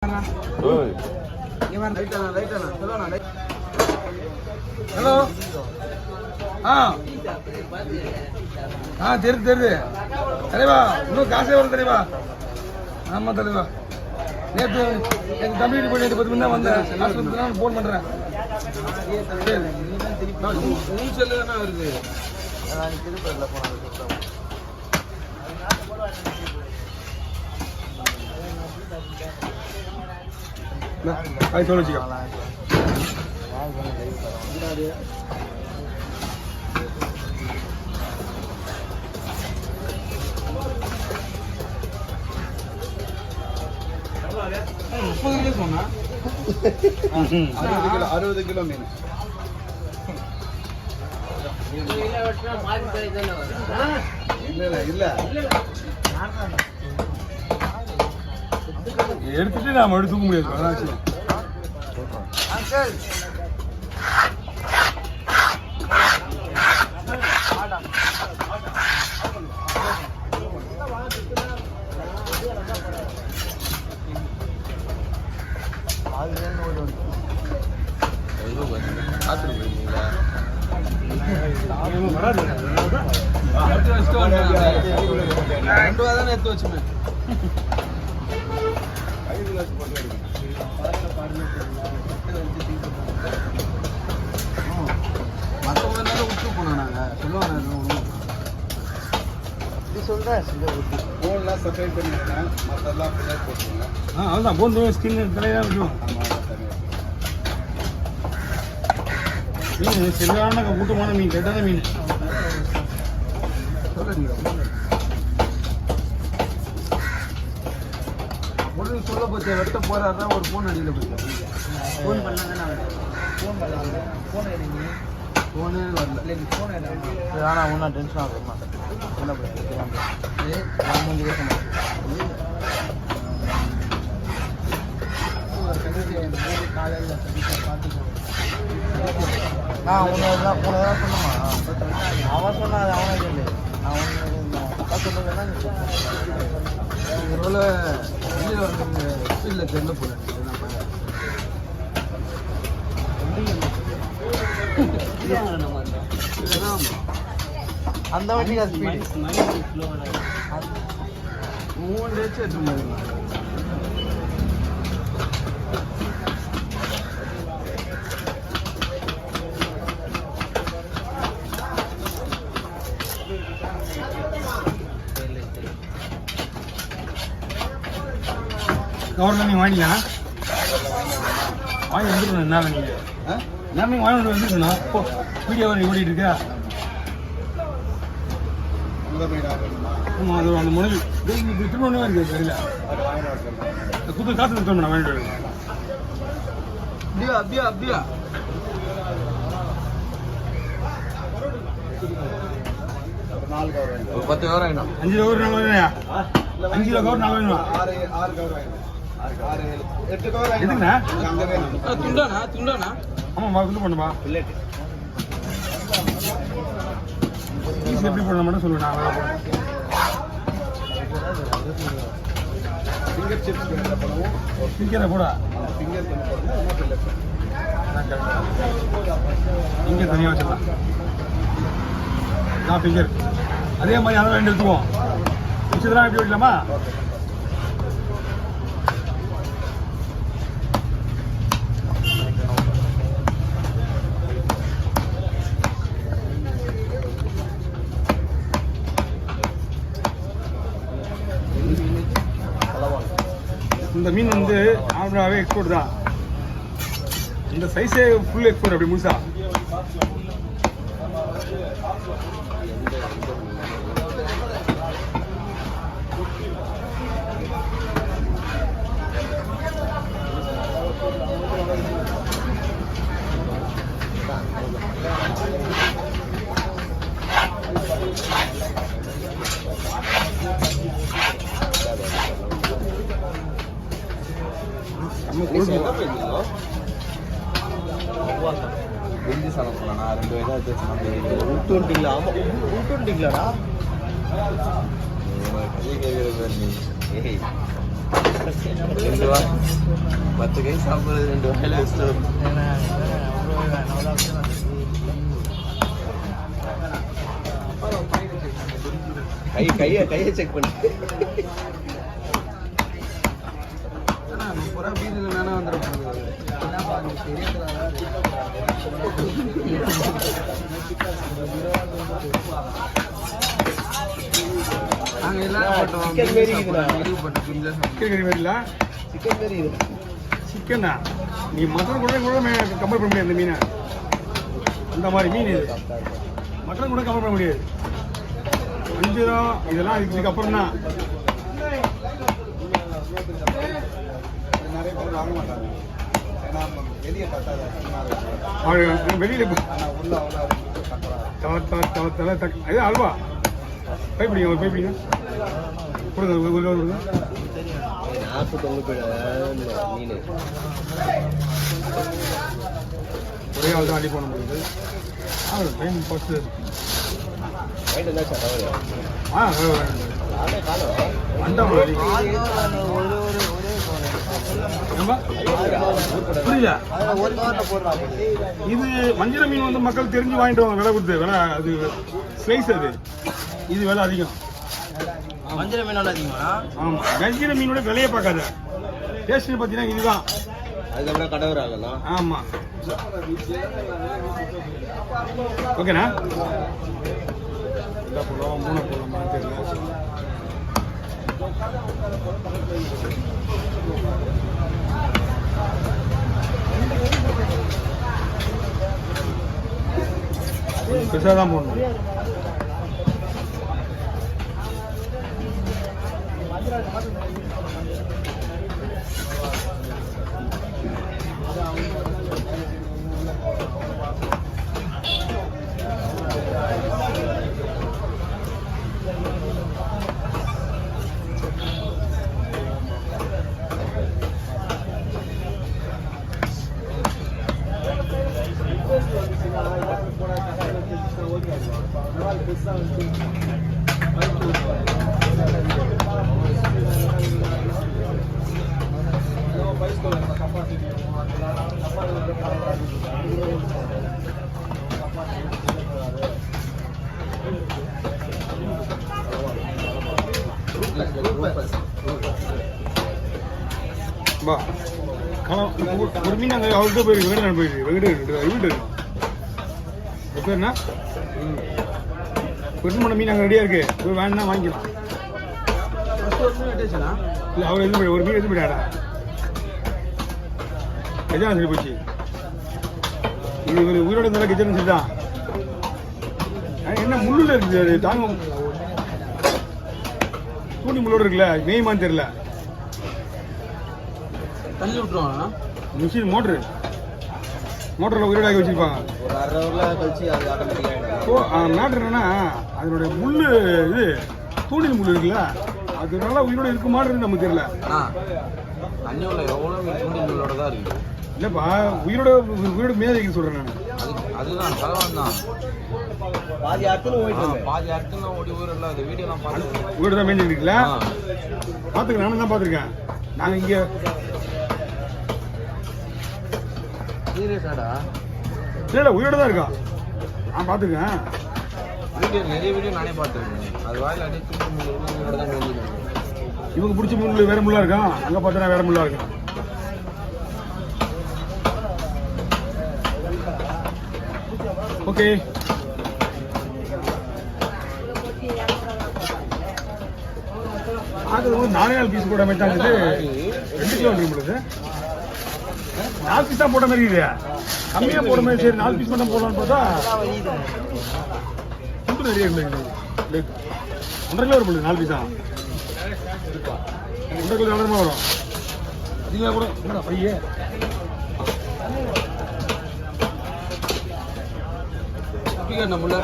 Hello தெரியுது தெரியுது தலைவா, இன்னும் காசே வரும் தலைவா. ஆமாம் தலைவா, நேற்று எங்கள் தம்பி வீட்டு போய் 10 மணி தான் வந்தேன். ஆஸ்பத்திரி நான் ஃபோன் பண்ணுறேன். உன் செல்லு தானே வருது. திருப்பதியில் போனேன். அது சொல்லிச்சுக்கோ. சொன்னா 60 கிலோ மீன் எடுத்துட்டு நாம எடுத்து தூக்க முடியாது. எடுத்து வச்சுமே மற்றவங்க விட்டு போனோம். நாங்கள் சொல்லுவாங்க சொல்கிறேன். ஃபோன்லாம் செப்பரேட் பண்ணிருக்கேன், மற்றெல்லாம் பிள்ளையாக போட்டுருங்க. அதுதான் போன் ஸ்கின் தலையாக இருக்கும். மீன் சரியான கூட்டமான மீன், கெட்டாத மீன். முடிவு சொல்ல போச்சு, வெட்ட போறாருன்னா ஒரு ஃபோன் அடியில் போச்சு. ஃபோன் பண்ணாங்க, ஃபோனே வரல. ஃபோன் ஆனால் ஒன்றா டென்ஷன் ஆக மாட்டேன். என்ன பண்ணுறேன் காலையில் பார்த்துக்கோ. நான் உன்னதான் சொன்னமா, அவன் சொன்னாது அவனே சொல்லு. நான் ஒன்று சொன்னதுன்னா ஒருவேளை ஸ்பீடில் தெரியல போல. அந்த வண்டி மூணு டேச்சு எடுத்து மாதிரி கவர்ல நீ வாங்கிக்கலாம். வாங்கி வந்துருக்கணும். என்ன நீங்கள் எல்லாமே வாங்கி வந்துருக்கணும். இப்போ வீடியோ ஓடிட்டு இருக்கா? ஆமாம், அது அந்த முனை திரும்ப இருக்கு. தெரியல புது காசு திரும்ப நான் வாங்கிட்டு வரேன். அப்படியா அப்படியா அப்படியா ஒரு 10 கவர் வாங்கினோம். 5 கவர் நான் வாங்கினா 5 கிலோ கவர் நான் வாங்கினா 6 கவர் வாங்கினோம். 8 கவர் எதுக்குண்ணா? துண்டானா துண்டானா? ஆமாம்மா, இது பண்ணுமா பீஸ் எப்படி போட மட்டும் சொல்லுவேன். நான் ஃபிங்கர் சிப்ஸ் பண்ணுவோம். ஃபிங்கரை போட ஃபிங்கர் போடுவோம். இங்கே தனியாக வச்சிடலாம். நான் ஃபிங்கர் அதே மாதிரி அதை 2 எடுத்துக்குவோம். மிச்சதெல்லாம் எப்படி வைக்கலாமா? இந்த மீன் வந்து ஆந்திராவே எக்ஸ்போர்ட் தான். இந்த சைஸே ஃபுல் எக்ஸ்போர்ட். அப்படி முழுசா வெஞ்சி சாணம் சொன்னா 2 வயதா விட்டு வந்துட்டீங்களா? ஆமா விட்டு வந்துட்டீங்களாடா? கேட்கிற பேர் நீ 2 வா 10 கை சாப்பிடுறது 2 வாயில வச்சுட்டு கையை செக் பண்ணு பூரா வீதியில் நானே வந்துடும் என்னப்பா நீ நாங்கள் எல்லாம் சிக்கன் மாரி இருக்குதுடா. சிக்கன் கறி சிக்கன் மாரி இது சிக்கனா நீ மட்டன் கூட கம்பேர் பண்ண முடியாது இந்த மீனை அந்த மாதிரி மீன் இது மட்டன் கூட கம்பேர் பண்ண முடியாது வஞ்சிரம் இதெல்லாம் இதுக்கு அப்புறம் தான் நிறைய பேர் வாங்க மாட்டாங்க ஏன்னா வெளியே கட்டாத வெளியில உள்ள அவ்வளோ இது அல்வா பைப்பிடிங்க ஒரு பைப்பிடிங்க கொடுங்க கொடுங்க நாக்கு தொங்க போயிட மீன் ஒரே ஆள் தான் அடி போன முடியுது டைம் ஃபஸ்ட்டு ரைட் என்ன சார் அண்டா புரியுதா இது வஞ்சிர மீன் வந்து மக்கள் தெரிஞ்சு வாங்கிட்டு வாங்க விலை கொடுத்து விலை அது ஸ்லைஸ் அது இது விலை அதிகம் மஞ்சள் மீனோட அதிகமா ஆமாம் வஞ்சிர மீனோட விலையை பார்க்காத டேஸ்ட் பார்த்தீங்கன்னா இதுதான் அதுக்கப்புறம் கடவுர் ஆகலாம் ஆமாம் ஓகேண்ணா இந்த போடுவோம் 3 போடலாமா தெரியல பெருசாக தான் போடணும் வா ஒரு மீன் அங்கே அவர்கிட்ட போயிருக்கு வெங்கடன் போயிருக்கு வீட்டு பேர் என்ன பெருமண மீன் அங்கே ரெடியாக இருக்கு போய் வேணும்னா வாங்கிக்கலாம் இல்லை அவர் எதுவும் போய் ஒரு மீன் எதுவும் போயிடாடா கஜானா சரி போச்சு இது ஒரு உயிரோட இருந்தாலும் கஜானா சரி தான் என்ன முள்ளில் இருக்குது தாங்க தூண்டி முள்ளோடு இருக்குல்ல மேய்மான்னு தெரியல தள்ளி விட்டுருவாங்க மிஷின் மோட்டரில் உயிரோடாக்கி வச்சுருப்பாங்க ஒரு அரை ஹவரில் கழிச்சு அது ஆட்டோமேட்டிக்காக ஸோ மேட்ரு என்னன்னா அதனுடைய முள் இது தூண்டில் முள் இருக்குல்ல அது நல்லா உயிரோடு இருக்கு மாதிரி நமக்கு தெரியல தண்ணி உள்ள எவ்வளோ மீனோட தான் இருக்குது இல்லைப்பா உயிரோட மேதைக்கு சொல்கிறேன் நான் அதுதான் பகவான் தான் பாதி அர்த்தம் ஓடி ஊரில் அது வீடியோலாம் பார்த்து உயிரோட தான் மேய்ஞ்சிருக்கீங்களா பார்த்துக்க நானும் தான் பார்த்துருக்கேன் நாங்கள் இங்கே சீரியஸாடா இல்லை உயிரோட தான் இருக்கா நான் பார்த்துருக்கேன் வீடியோ நிறைய வீடியோ நானே பார்த்துருக்கேன் அது வாயில் அடி தூக்கி உயிரோட தான் மேய்ஞ்சிருக்கேன் இவங்க பிடிச்ச முள் வேற முள்ளா இருக்கான் அங்கே பார்த்தா வேற முள்ளா இருக்கும் ஓகே அது ஒரு 4 பீஸ் போட மாதிரி தான் இருக்குது 2 கிலோ வந்துருக்கு 4 பீஸ் தான் போட்ட மாதிரி இருக்குது கம்மியாக போட மாதிரி சரி 4 பீஸ் மட்டும் போடலான்னு பார்த்தா துண்டு நிறைய இருக்குது 1.5 கிலோ இருக்கும் 4 பீஸா 1.5 கிலோ நேரமாக வரும் அதிகமாக கூட என்னடா பையே நம்மள